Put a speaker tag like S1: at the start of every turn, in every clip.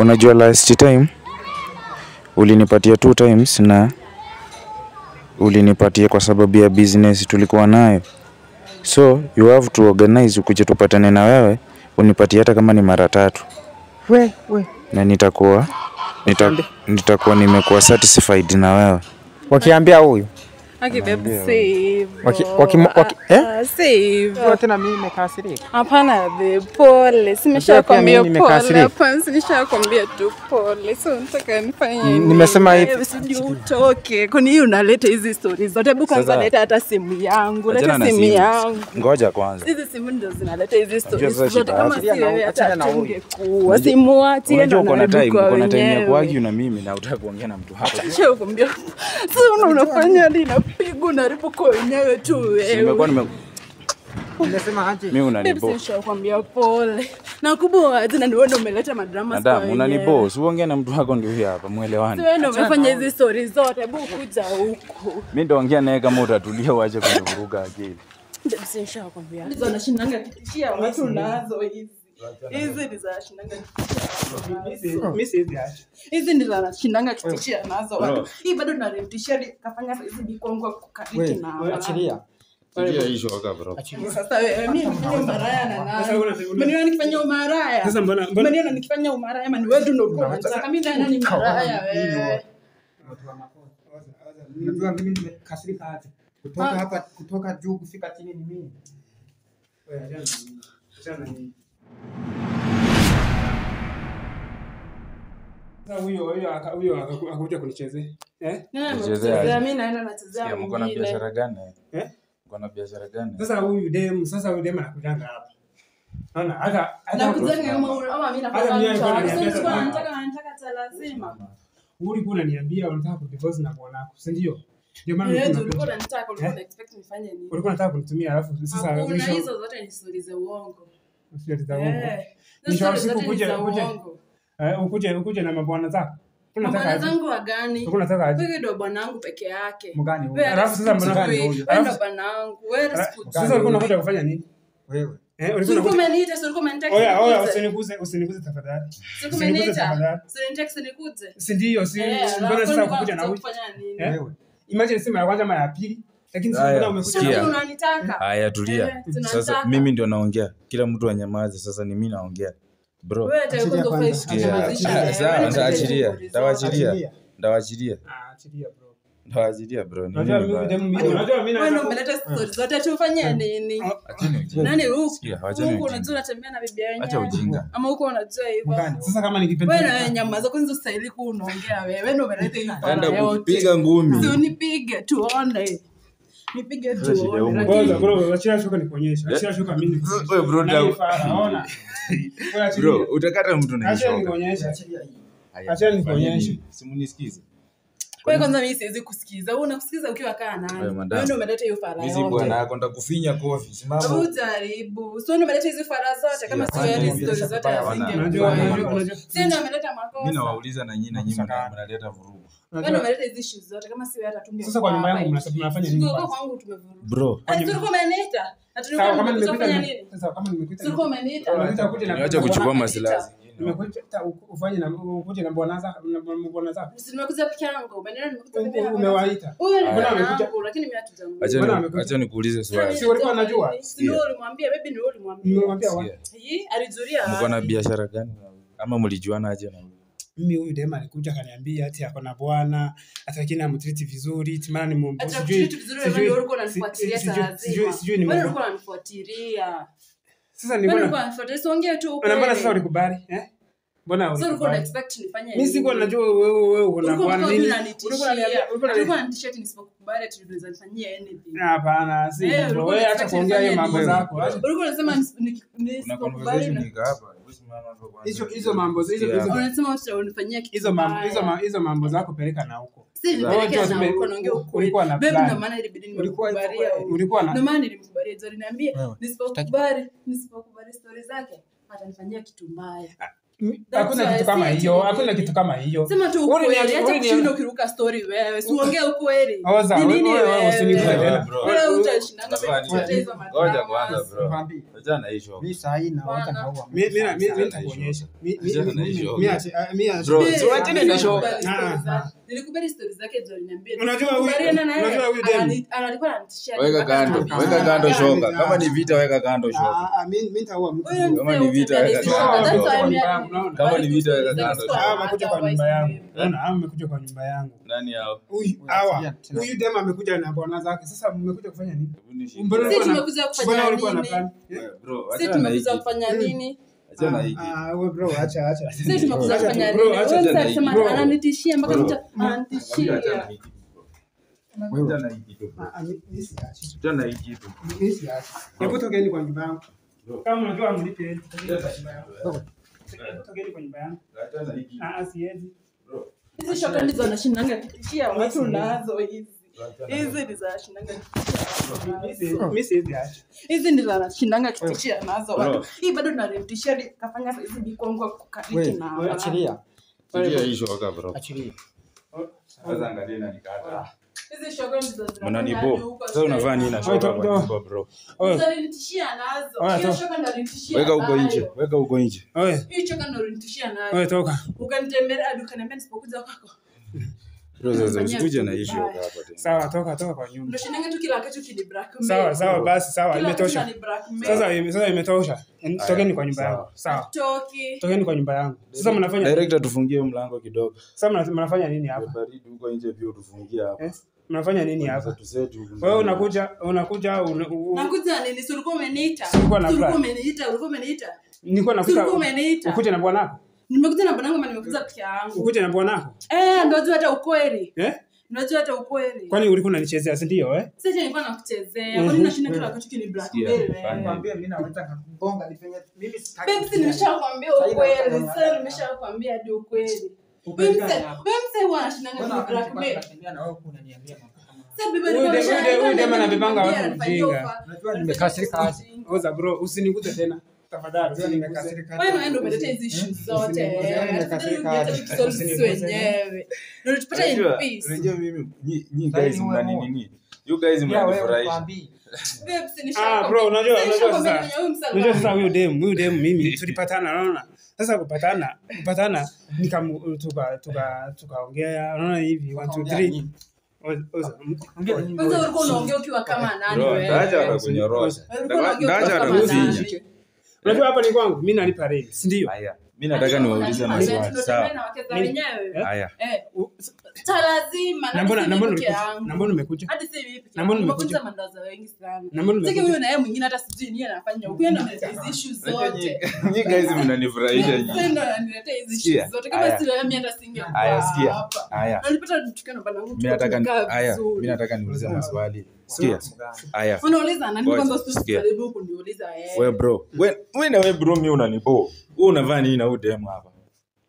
S1: Unajua last time ulinipatia 2 times na ulinipatia kwa sababu ya business tulikuwa nayo. So you have to organize ukuje tupatane na wewe unipatie hata kama ni mara 3.
S2: We.
S1: Na nitakuwa nimekuwa satisfied na wewe.
S2: Wakiambia huyu.
S3: Okay, babe, save. Save.
S2: Wote na mimi nimekasirika.
S3: Hapana babe, pole. Simeshakwambia pole. Hapana, simeshakwambia tu pole. So nataka nifanye nini?
S2: Nimesema hivi.
S3: Usije utoke. Kwani hiyo unaleta hizi stories zote? Hebu kwanza leta hata simu yangu. Leta simu yangu.
S1: Ngoja kwanza.
S3: Hizi simu ndo zinaleta hizi stories zote kama si wewe hata tungekuwa. Simu ati
S1: na uko na time ya kuargue na mimi na utaka kuongea na mtu hapa.
S3: Nishakwambia. Sasa unafanya nini? Pigo na ripo kwa wenyewe tu wewe.
S1: Nimekuwa
S2: Nimesema aje?
S1: Mimi unanibo.
S3: Nishakwambia pole. Na kubwa tena ndio wewe umeleta madrama
S1: sana. Madam, unanibo. Usiongee na mtu wako ndio huyu hapa, muelewane.
S3: Wewe ndio umefanya hizi stories zote, hebu kuja huko.
S1: Mimi ndio ongea naye kama utatulia uache kunivuruga akili.
S3: Ndio nishakwambia. Hizo anashindanga kitishia watu nazo hizi. Hizi ndizo anashindanga kitishia.
S2: Mimi siwezi acha.
S3: Hizi ndizo anashindanga kitishia nazo watu. Hii bado tunarudishia kafanya hizi bikwangu kukariki na.
S2: Achilia.
S1: Achilia hizo waka bro.
S3: Sasa wewe mimi nifanye umaraya na nani? Mimi nikifanya umaraya. Sasa mbona mimi nikifanya umaraya mani wewe ndio uko unataka mimi nani ni maraya wewe.
S2: Unajua mimi nimekasirika hata. Kutoka juu kufika chini ni mimi. Wewe achana nini? Sasa huyo akakuja kunichezea.
S1: Nichezea.
S3: Mimi naenda nachezea.
S1: Mko na biashara gani? Mko na biashara gani?
S2: Sasa huyu dem anakujanga hapa. Naona hata
S3: nakujanga kama mimi nataka lazima.
S2: Ulikuwa unaniambia unataka kudivorce na bwanako, si ndio? Ndio maana
S3: ulikuwa unataka expect nifanye nini?
S2: Ulikuwa unataka kunitumia alafu sasa
S3: kuna hizo zote ni stories za uongo.
S2: Stories za uongo. Nisho siku ukuje na mabwana zako.
S3: Unataka zangu wa gani?
S2: Unataka aje?
S3: Wewe ndio bwanangu peke yake.
S2: Mgani huyo? Alafu sasa mbona gani huyo?
S3: Wewe ndio bwanangu. Wewe
S2: sasa ulikuwa unakuja kufanya nini? Wewe.
S3: Ulikuwa umeniita.
S2: Oya, usiniguze tafadhali.
S3: Usiniguze.
S2: Si ndio, mbona sasa ukuja na huyu? Wewe. Imagine simu ya kwanza ama ya pili. Lakini sasa mbona umekuja
S3: unanitaka?
S1: Haya tulia. Sasa mimi ndio naongea. Kila mtu anyamaze, sasa ni mimi naongea. Bro.
S3: Wewe tayari uko
S1: Achilia. Ndawachilia.
S2: Achilia bro.
S1: Ndawachilia bro.
S2: Unajua mimi
S3: wewe ndio umeleta stories zote tufanye nini? Nani huko? Huko unajua unatembea na bibi yako.
S1: Acha ujinga.
S3: Ama huko unajua hivyo.
S2: Sasa kama nikipenda
S3: wewe nyamaza kwanza stahili kuunaongea wewe ndio umeleta hiyo.
S1: Enda kupiga ngumi.
S3: Sio nipige tuone. Nipige tuone.
S2: Ngoja bro, acha shuka nikuonyesha. Acha shuka mimi nikuonyesha.
S1: Wewe bro
S2: naona.
S1: Bro, utakata mtu na
S2: hiyo. Acha nikuonyesha. Acha nikuonyesha.
S1: Simunisikize.
S3: Kwa kwanza mimi siwezi kusikiza. Wewe unakusikiza ukiwa kaa nani? Wewe ndio umeleta hiyo fara yote.
S1: Mimi bwana yako ndakufinya kofi. Simama.
S3: Ujaribu. Sio ndio umeleta hizo fara zote kama sio ya stories zote asinge.
S2: Unajua.
S3: Sio ndio umeleta makosa.
S1: Mimi nawauliza na nyinyi mnaleta vurugu.
S3: Wewe ndio umeleta hizo issues zote kama sio hata tunge.
S2: Sasa kwa nyumba yangu mnafanya nini?
S3: Kwa kwangu tumevuruga.
S1: Bro.
S3: Tulikuwa umenita. Kama nimekuita nini? Sasa kama nimekuita. Tulikuwa umenita.
S2: Unataka kuja na
S1: acha kuchukua maslahi.
S2: Nimekuita ufanye na ukuje na bwana zako.
S3: Nimekuja peke yangu. Umenena nimekuja peke yangu.
S2: Umewaita.
S3: Mbona amekuja? Lakini mimi hatujamu.
S1: Acha nikuulize swali.
S3: Si walikuwa wanajua? Sio ulimwambia baby ndio ulimwambia.
S2: Nimemwambia wapi?
S3: Alizuria.
S1: Mko na biashara gani? Ama mlijuana aje na huyo?
S2: Mimi huyu dema alikuja akaniambia ati ako na bwana, atakini amtreat vizuri, timana ni mumbu.
S3: Sijui ulikuwa unanifuatilia saa nzima. Sijui ni mbona ulikuwa unanifuatilia.
S2: Sasa ni mbona
S3: unanifuatilia siongee tu uko.
S2: Mbona sasa ulikubali? Mbona
S3: sasa ulikuwa expect nifanye nini?
S2: Mimi sikuwa najua wewe una bwana nini.
S3: Ulikuwa na t-shirt nisipokubali ati tunaweza nifanyia anything.
S2: Hapana, si wewe acha kuongea hiyo mambo zako.
S3: Ulikuwa unasema nisipokubali
S1: hapa.
S2: Hizo mambo
S3: unasema unifanyia kitu
S2: hizo mambo zako peleka na huko.
S3: Si nipeleke na huko naongea ukweli. Baby ndio maana ilibidi nimekubalia. Ndio maana nilimkubalia Zori niambie nisipokubali stories zake atanifanyia kitu mbaya.
S2: Hakuna kitu kama hiyo. Hakuna kitu kama hiyo.
S3: Sema tu ukweli, acha kushinda ukiruka story wewe. Si uongee ukweli. Ni nini wewe?
S2: Usinikuwe tena.
S3: Wewe utashindanga hizo mambo.
S4: Ngoja kwanza bro. Acha na hiyo.
S2: Mimi saa hii naota naua. Mimi nitakuonyesha.
S4: Bro, tuachane na show.
S3: Nilikubali stories zake John niambie.
S2: Unajua huyu dem.
S3: Alikuwa anatishia.
S4: Weka kando shoka. Kama ni vita weka kando shoka.
S2: Mimi nitaua mtu.
S4: Kama ni vita weka kando. Kama ni vita weka kando.
S2: Amekuja kwa nyumba yangu. Unaona, amekuja kwa nyumba yangu.
S4: Nani hao?
S2: Huyu dem amekuja na bwana zake. Sasa mmekuja kufanya nini?
S3: Sisi tumekuja kufanya nini?
S4: Bro,
S3: sisi tumekuja kufanya nini?
S4: Acha na hiki.
S2: Wewe bro, acha.
S3: Sisi tumekuja kufanya nini? Wewe unasema ananitishia mpaka mtu ananitishia.
S4: Acha na hiki tu. Acha na hiki tu.
S2: Hebu tokeni kwa nyumba yangu. Kama unajua mlipe tokeni kwa nyumba yangu.
S4: Acha na hiki.
S2: Siwezi.
S3: Hizi shoka ndizo anashindanga kitishia watu nazo hizi. Hizi ndizo anashindanga kitishia.
S2: Mimi siwezi acha.
S3: Hizi ndizo anashindanga kitishia nazo watu. Hii bado tunarudishia kafanya hizi bikongwa kukariki na.
S2: Achilia.
S4: Achilia hiyo shoka bro.
S2: Achilia.
S4: Sasa angalia na nikata.
S3: Hizi shoka ndizo
S4: Mnanibo. Sasa unavaa nini na shoka bro?
S3: Unanitishia nazo. Hiyo shoka ndio nitishia.
S4: Weka huko nje.
S3: Hiyo shoka ndio nitishia nazo.
S2: Wewe toka.
S3: Ukanitembelea hadi ukaniambia nisipokuja kwako.
S4: Bro, sasa usituje na hiyo shoka hapa tena.
S2: Sawa, toka kwa nyumba.
S3: Ndio shinanga tu kila kitu kini blackmail.
S2: Sawa, basi imetosha. Sasa imetosha. Tokeni kwa nyumba yangu. Sawa. Tokeni kwa nyumba yangu. Sasa mnafanya
S4: director tufungie mlango kidogo.
S2: Sasa mnafanya nini hapa?
S4: Baridi huko nje pia tufungie hapa.
S2: Mnafanya nini hapa? Wewe unakuja nakuja
S3: nini? Si ulikuwa umeniita? Ulikuwa umeniita?
S2: Nilikuwa nakuta. Ukuje na bwanako?
S3: Nimekuja na bwanangu, nimekuja peke yangu.
S2: Ukuje na bwanako?
S3: Ndio unajua hata ukweli. Unajua hata ukweli.
S2: Kwani ulikuwa unanichezea, si ndio
S3: Sasa nilikuwa nakuchezea. Kwa nini unashinda kila kitu kini blackmail?
S2: Nikwambia mimi naweza kugonga nifanye mimi sitaki.
S3: Babe, nimeshakwambia ukweli. Sasa nimeshakwambia hadi ukweli. Wewe mse huwa anashinda kini blackmail.
S2: Huyu dema anabebanga watu mjinga.
S5: Unajua nimekasirika aje.
S2: Oza bro, usiniguze tena. Tafadhali, nimekasirika.
S3: Wewe ndio umeleta hizi issues zote. Wenyewe. Ndio tupata in peace.
S4: Unajua mimi nyinyi guys mnani nini? You guys mnanifurahisha.
S2: Bro, unajua sasa huyu dem mimi tulipatana, unaona? Sasa kupatana tukaongea, unaona hivi 1 2 3.
S3: Kwanza ulikuwa unaongea ukiwa kama nani wewe?
S4: Daacha atakunyorosha. Daacha atakufinya.
S2: Unajua hapa ni kwangu, mimi nalipa rent, si ndio?
S4: Haya. Mimi nataka niwaulize maswali. Sawa. Haya.
S3: Lazima
S2: na mbona umekuja?
S3: Hadi sasa hivi.
S2: Na mbona umekuja?
S3: Mandaza wengi sana.
S2: Na mbona
S3: umekuja? Huyo na yeye mwingine hata sijui nini anafanya. Ukienda na hizo issues zote.
S4: Nyinyi guys mnanifurahisha nyinyi.
S3: Sasa nileta hizo issues zote kama si mimi hata singe.
S4: Haya, sikia. Haya.
S3: Nilipata tukio na banangu.
S4: Mimi nataka niulize maswali. Sikia. Haya.
S3: Unauliza nani kwanza usijaribu kuniuliza
S4: wewe bro. Wewe na wewe bro mimi unanibo. Wewe unavaa nini na huyu demu hapa?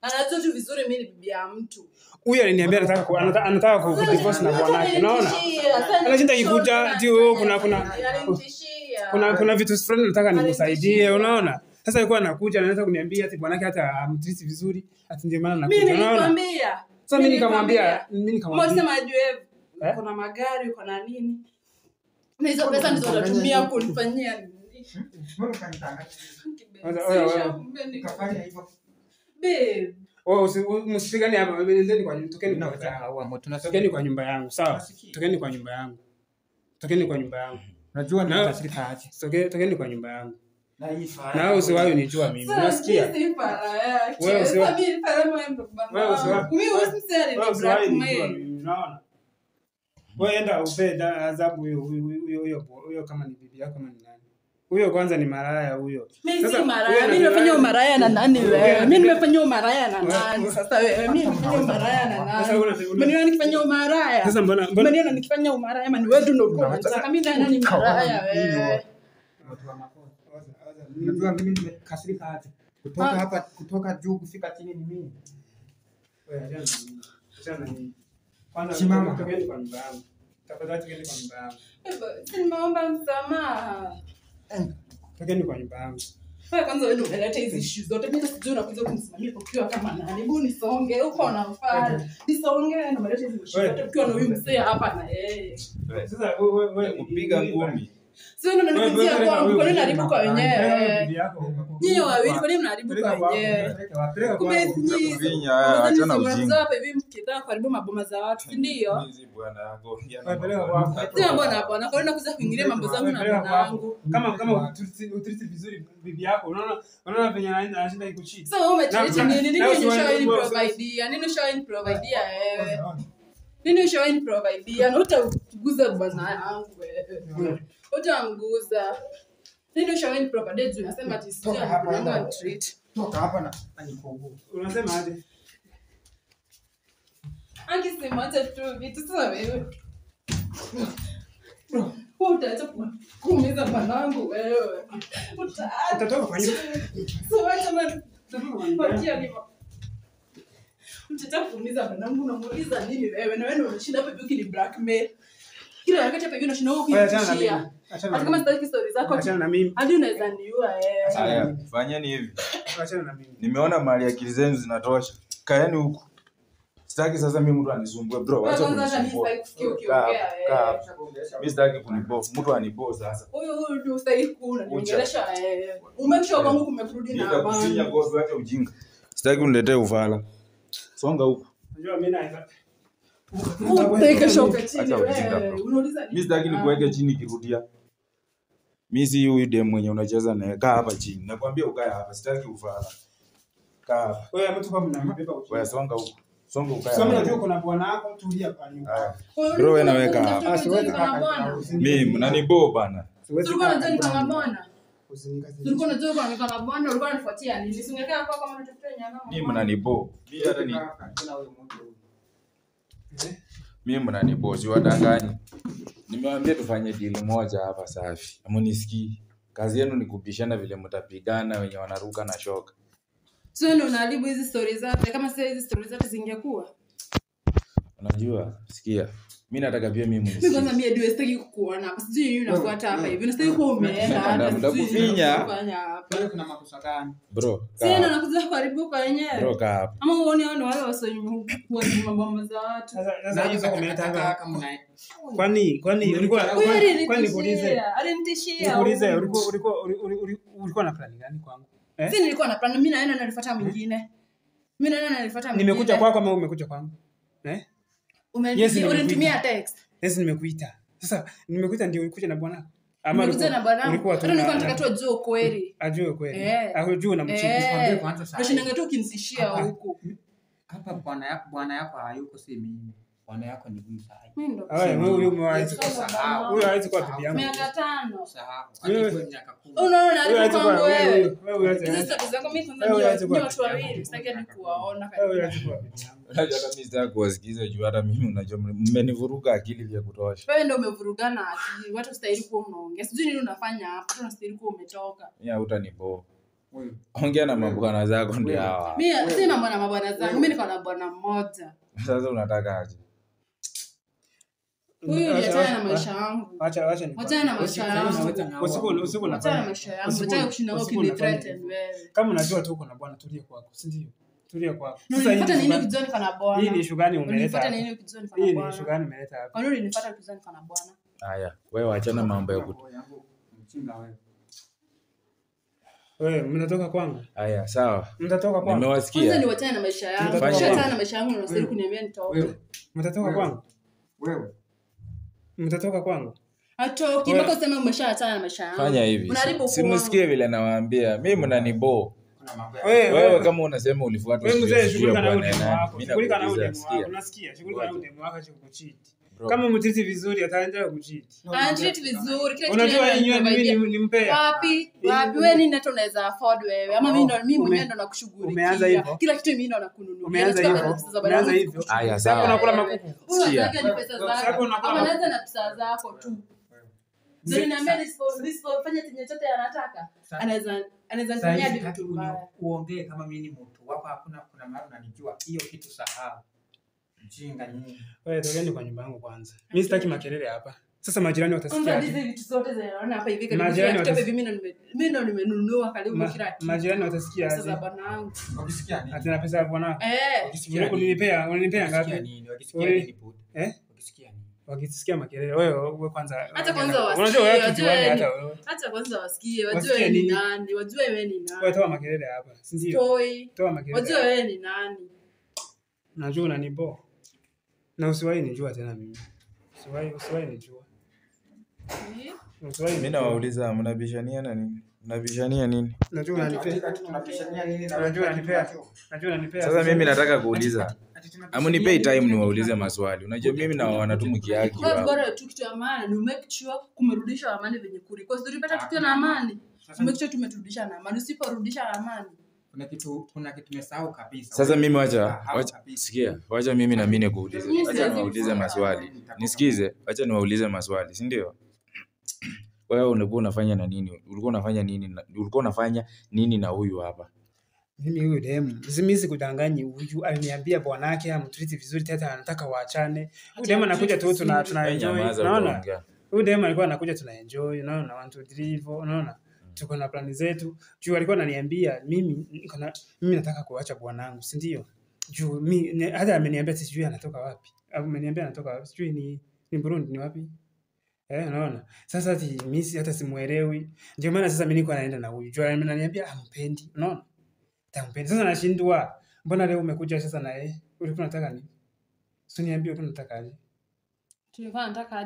S3: Anajua tu vizuri mimi ni bibi ya mtu.
S2: Huyu aliniambia anataka kudivorce na bwanake, unaona? Anashinda ikuja ndio kuna vitu fulani nataka nimsaidie, unaona? Sasa alikuwa anakuja anaweza kuniambia ati bwanake hata amtrisi vizuri, ati ndio maana nakuja, unaona? Sasa mimi nikamwambia
S3: mbona ajue kuna magari uko na nini? Na hizo pesa ndizo unatumia kunifanyia nini?
S2: Mbona kanitanga? Kafanya hivyo.
S3: Babe.
S2: Msipigane hapa, endeni kwa nyumba, tokeni kwa nyumba yangu, sawa? Tokeni kwa nyumba yangu.
S5: Unajua nimekasirika aje.
S2: Tokeni kwa nyumba yangu. Na wewe usiwahi unijua mimi. Unasikia? Wewe usiwahi. Unaona? Wewe enda upende adhabu huyo kama ni bibi yako kama ni nani. Huyo kwanza ni malaya huyo.
S3: Mimi si malaya. Mimi nimefanya umalaya na nani wewe? Mimi nimefanya umalaya na nani? Sasa wewe mimi nimefanya umalaya na nani? Mbona nikifanya umalaya?
S2: Sasa mbona
S3: nikifanya umalaya ama ni wewe ndio uko unataka mimi nani malaya wewe?
S2: Unajua mimi nimekasirika aje. Kutoka juu kufika chini ni mimi. Wewe achana nini? Kwanza simama tokeni kwa nyumba yangu. Tafadhali tokeni kwa nyumba yangu.
S3: Nimeomba msamaha.
S2: Tokeni kwa nyumba yangu.
S3: Wewe kwanza wewe unaleta hizi issues zote. Mimi sijui unakuja kunisimamia ukiwa kama nani. Hebu nisonge uko na mfano. Nisonge na unaleta hizi issues zote ukiwa na huyu mzee hapa na yeye.
S2: Sasa wewe
S4: kupiga ngumi.
S3: Sio ndio unanipigia kwangu, kwa nini unaharibu kwa wenyewe? Nyinyi wawili kwa nini mnaharibu kwa wenyewe?
S4: Kuvinya achana ujinga.
S3: Hapa hivi mkitaka kuharibu maboma za watu, ndio?
S4: Hizi bwana yako.
S3: Sio bwana, kwa nini unakuja kuingilia mambo zangu na bwana wangu?
S2: Kama utriti vizuri bibi yako, unaona venye anashinda ikuchiti.
S3: So wewe umetriti nini ushawahi provide? Nini ushawahi provide wewe? Nini ushawahi provide? Na utaguza bwana yangu wewe. Utanguza. Nini ushawahi provide juu unasema ati sio ndio treat.
S5: Toka hapa na nikogo.
S2: Unasema aje?
S3: Angesema acha tu vitu sasa wewe. Bro, utaacha kuumiza mwanangu wewe.
S2: Utatoka kwa nyumba.
S3: So acha mimi. Patia ni Mtata kuumiza mwanangu unamuuliza nini wewe? Na wewe unashinda hapa hivi ni blackmail. Kila wakati hapa hivi unashinda huko kuishia. Hata kama sitaki stories zako.
S2: Achana na mimi.
S3: Hadi unaweza niua wewe.
S4: Haya, fanyeni hivi.
S2: Achana na mimi.
S4: Nimeona mali akili zenu zinatosha. Kaeni huku. Sitaki sasa mimi mtu anisumbue bro. Acha kunisumbua. Mimi sitaki kunibof. Mtu anibof sasa.
S3: Huyu ndio stahili kuniongelesha wewe. Umemshoa kwangu kumerudi na amani.
S4: Nitakusinya gozo acha ujinga. Sitaki uniletee ufala. Songa huku.
S2: Unajua mimi naweza.
S3: Utaweka shoka chini wewe. Unauliza nini?
S4: Mimi sitaki nikuweke chini kirudia. Mimi si huyu dem mwenye unacheza naye. Kaa hapa chini. Nakwambia ukae hapa. Sitaki ufala. Kaa hapa.
S2: Wewe mtu kama mnambeba uchini.
S4: Wewe songa huku. Songa ukae.
S2: Sasa unajua kuna bwana wako tulia kwa nyumba.
S4: Bro wewe naweka hapa.
S3: Asiwezi kama
S4: Mimi mnanibo bana.
S3: Tulikuwa tunajua kama bwana. Tulikuwa tunajua kama bwana, ulikuwa unafuatia nini? Usingekaa kwa kama unatafuta nyama.
S4: Mimi mnanibo. Mimi hata ni mimi mnanibo si wadanganyi. Nimewaambia tufanye deal moja hapa safi. Amunisikii. Kazi yenu ni kupishana vile mtapigana wenye wanaruka na shoka.
S3: Sio ndio unaharibu hizi stories zote kama sasa hizi stories zote zingekuwa.
S4: Unajua, sikia. Mimi nataka pia mimi
S3: Mimi kwanza mimi ndio sitaki kukuona hapa. Sijui nini unafuata hapa hivi. Unastaki kuwa umeenda hata
S4: ndakufinya.
S5: Wewe kuna makosa gani?
S4: Bro.
S3: Sio ndio nakuja kuharibu kwa wenyewe.
S4: Bro kaa hapa.
S3: Ama uone wale wasonyumu kwa mabomba za watu.
S2: Sasa hizo umetaka
S5: kama una
S2: kwani ulikuwa
S3: nikuulize. Alinitishia.
S2: Nikuulize ulikuwa na plan gani kwangu?
S3: Si nilikuwa na plan, mimi naenda nalifuata mwingine. Mimi naenda nalifuata mwingine.
S2: Nimekuja kwako ama umekuja kwangu?
S3: Ulinitumia text.
S2: Yes, nimekuita. Sasa nimekuita ndio ulikuja na bwana.
S3: Ama ulikuja na bwana. Hata nilikuwa nataka tu ajue ukweli.
S2: Ajue ukweli. Ajue na mchiki
S5: kwambie kwanza sasa.
S3: Nashinanga tu ukinitishia huko.
S5: Hapa bwana yako hayuko si mimi. Bwana yako ni mimi sasa.
S3: Mimi ndo.
S2: Wewe umewaizi kusahau. Huyo hawezi kuwa bibi yangu.
S3: Miaka 5.
S5: Sahau. Hadi miaka 10.
S3: Unaona alipo kwangu wewe.
S2: Wewe
S3: sasa kuzako mimi kwanza ni watu wawili. Sitaki hadi kuwaona
S2: kabisa.
S4: Unajua hata mimi sitaki kuwasikiza juu hata mimi unajua mmenivuruga akili vya kutosha.
S3: Wewe ndio umevurugana akili. Watu stahili kuwa unaongea. Sijui nini unafanya hapa. Watu stahili kuwa umetoka.
S4: Mimi hutanibo. Ongea na mabwana zako ndio hawa.
S3: Mimi sina mabwana zangu. Mimi niko na bwana mmoja.
S4: Sasa unataka aje?
S3: Huyu ni tena na maisha yangu.
S2: Acha ni.
S3: Acha na maisha yangu.
S2: Usiku na
S3: acha na maisha yangu. Acha kushinda wao kile threaten wewe.
S2: Kama unajua tu uko na bwana tulie kwako, si ndio? Tulie kwako.
S3: Sasa nifuata nini ukijoni kana bwana?
S2: Hii ni issue gani umeleta?
S3: Nifuata nini ukijoni kana bwana?
S2: Hii ni issue gani umeleta hapa?
S3: Kwa nini unifuata ukijoni kana bwana?
S4: Haya, wewe achana mambo ya
S5: mchinga wewe.
S2: Wewe mnatoka kwangu?
S4: Haya, sawa.
S2: Mtatoka kwangu.
S4: Nimewasikia.
S3: Kwanza ni wachana na maisha yangu. Achana na maisha yangu na unastahili kuniambia nitoke.
S2: Mtatoka kwangu?
S5: Wewe.
S2: Mtatoka kwangu?
S3: Atoki mpaka useme umeshaachana na maisha yangu.
S4: Fanya hivi. Simsikie vile nawaambia. Mimi mnanibo.
S2: Wewe
S4: kama unasema ulifuata
S2: wewe mzee shughulika na udemu wako.
S4: mimi
S2: Shughulika na udemu
S4: nakuuliza,
S2: wako. Unasikia? Shughulika na udemu wako acha kucheat. Kama mtiti vizuri ataendelea kucheat.
S3: Treat vizuri. Kile
S2: Unajua yenyewe mimi nimpea.
S3: Wapi wewe nini hata unaweza afford wewe? Ama mimi mwenyewe ndo nakushughulikia.
S2: Umeanza hivyo.
S3: Kila kitu mimi ndo nakununulia.
S2: Umeanza hivyo.
S4: Haya sawa.
S2: Unakula makuku.
S3: Sikia. Ama naweza na pesa zako tu. Ndio niambia fanya chenye chote anataka. Anaweza nifanyia vitu mbaya.
S5: Uongee kama mimi ni mtu wako, hakuna kuna mara unanijua. Hiyo kitu sahau. Mjinga nyinyi.
S2: Wewe tokeni kwa nyumba yangu kwanza. Mimi sitaki makelele hapa. Sasa majirani
S3: Kwanza
S2: watasikia
S3: hizi
S2: aje?
S3: vitu zote zinaona hapa hivi karibu
S2: Majirani
S3: kila kitu
S2: watas-
S3: mimi ndo nimenunua karibu kila kitu.
S2: Majirani watasikia
S3: Sasa
S2: aje?
S3: bwana wangu.
S5: Wakisikia nini?
S2: Atina pesa ya bwana.
S5: Wakisikia nini?
S2: Ulinipea
S5: Wakisikia
S2: ngapi?
S5: nini? Wakisikia nini bud?
S2: Eh?
S5: Wakisikia nini?
S2: Wakisikia makelele. Wewe kwanza.
S3: Hata kwanza
S2: Unajua
S3: wasikie,
S2: wewe
S3: wajue
S2: kijuani
S3: ni-
S2: hata wewe.
S3: Hata kwanza wasikie, wajue
S2: Wasikie
S3: wewe ni
S2: nini?
S3: nani, wajue wewe ni
S2: Wewe
S3: nani.
S2: toa makelele hapa. Si ndio?
S3: Toi.
S2: Toa makelele.
S3: Wajue wewe ni nani.
S2: Najua unanibo. Na usiwahi nijua tena mimi. Usiwahi nijua. Usiwahi.
S4: Mimi nawauliza mnabishania nini? Mnabishania nini?
S2: Najua unanipea.
S5: Tunapishania nini na
S2: Najua unanipea.
S4: Sasa mimi nataka kuuliza. Amunipei time niwaulize maswali. Unajua mimi nawaona tu mkiaki
S3: Kwa
S4: wao.
S3: bora tu kitu ya amani, ni make sure kumerudisha amani venye kuri. Kwa sababu tulipata tukiwa na amani. Make sure tumeturudisha na amani. Usiporudisha amani.
S5: kuna kitu tumesahau kabisa.
S4: Sasa mimi wacha
S5: kabisa.
S4: sikia. Wacha mimi na mimi nikuulize.
S3: Mimi
S4: Wacha
S3: siwezi
S4: niwaulize
S3: kusema.
S4: maswali. Nisikize. Wacha niwaulize maswali, si ndio? Wewe ulikuwa unafanya na nini? Ulikuwa unafanya nini na huyu hapa?
S2: Mimi huyu demu, mimi sikudanganyi, huyu aliniambia bwanake amtreat vizuri tata anataka waachane. Huyu demu anakuja tu tuna enjoy.
S4: Nyamaza
S2: Unaona?
S4: utaongea.
S2: Huyu demu alikuwa anakuja tuna enjoy, unaona 1 2 3 hivyo, unaona? Tuko na plani zetu. Juu alikuwa ananiambia mimi nataka kuacha bwanangu, si ndio? Juu mimi hata ameniambia sijui anatoka wapi. Ameniambia anatoka wapi? Sijui ni Burundi ni wapi? Unaona? Sasa ati mimi hata simuelewi. Ndio maana sasa mimi niko naenda na huyu. Juu ananiambia ampendi, unaona? Tampenda. Sasa nashindwa. Mbona leo umekuja sasa na yeye? Ulikuwa unataka nini? Sio niambie ulikuwa unataka nini?
S3: Tulikuwa nataka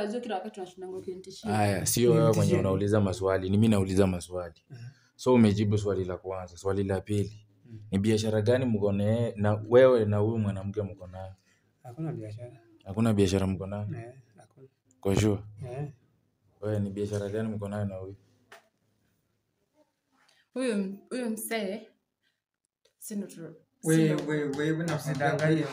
S3: ajue kila wakati tunashindana ukintishia.
S4: Haya, sio wewe mwenye unauliza maswali, ni mimi nauliza maswali. So umejibu swali la kwanza, swali la pili. Ni biashara gani mko naye na wewe na huyu mwanamke mko naye?
S2: Hakuna biashara.
S4: Hakuna biashara mko naye?
S2: Hakuna.
S4: Kwa sure.
S2: Wewe
S4: ni biashara gani mko naye na huyu?
S3: Huyo msee sino tu.
S5: Wewe na
S2: usidanganye.